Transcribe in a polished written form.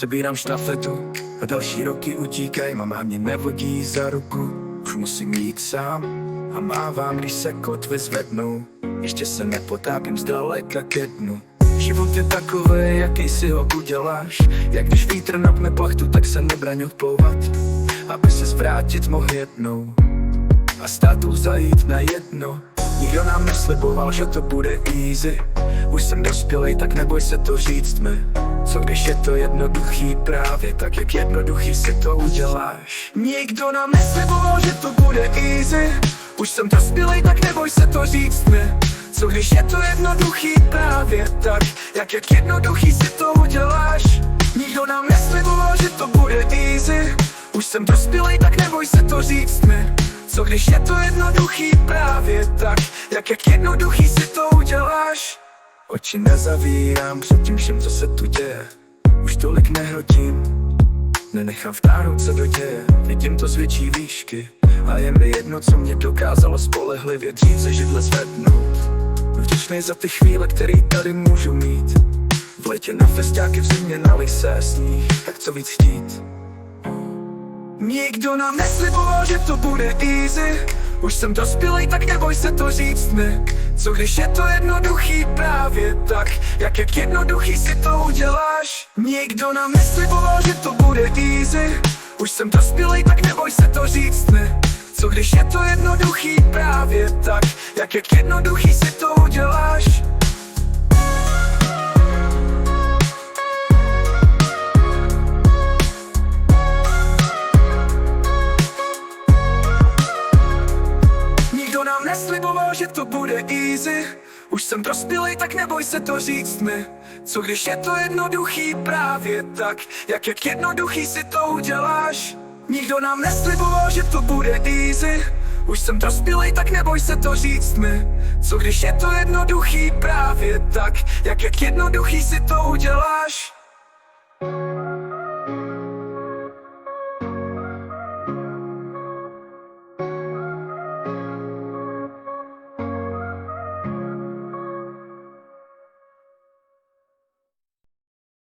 přebírám štafetu a další roky utíkají. Mama mě nevodí za ruku, už musím jít sám a mávám, když se kotvy zvednou. Ještě se nepotápím zdaleka ke dnu. Život je takovej, jaký si ho uděláš. Jak když vítr napne plachtu, tak se nebraň odplouvat, aby se zvrátit mohl jednou a státu zajít na jedno. Nikdo nám nesliboval, že to bude easy. Už jsem dospělej, tak neboj se to říct mi. Co když je to jednoduchý, právě tak, jak jednoduchý si to uděláš. Nikdo nám nesliboval, že to bude easy. Už jsem dospělej, tak neboj se to říct mi. Co když je to jednoduchý, právě tak, jak jednoduchý si to uděláš. Nikdo nám nesliboval, že to bude easy. Už jsem dospělej, tak neboj se to říct mi. Co když je to jednoduchý, právě tak, jak jednoduchý si to uděláš. Oči nezavírám před tím všem, co se tu děje. Už tolik nehrotím, nenechám vtáhnout se do děje. Vidím to z větší výšky a je mi jedno, co mě dokázalo spolehlivě dřív ze židle zvednout. Vděčnej za ty chvíle, který tady můžu mít. V létě na festiáky, v zimě na lise sníh, tak co víc chtít. Nikdo nám nesliboval, že to bude easy. Už jsem dospělej, tak neboj se to říct mi. Co když je to jednoduchý, právě tak, jak jednoduchý si to uděláš. Nikdo nám nesliboval, že to bude easy. Už jsem dospělej, tak neboj se to říct mi. Co když je to jednoduchý, právě tak, jak jednoduchý si to uděláš. Nikdo nám nesliboval, že to bude easy. Už jsem dospělej, tak neboj se to říct mi. Co když je to jednoduchý, právě tak, jak jednoduchý si to uděláš. Nikdo nám nesliboval, že to bude easy. Už jsem dospělej, tak neboj se to říct mi. Co když je to jednoduchý, právě tak, jak jednoduchý si to uděláš.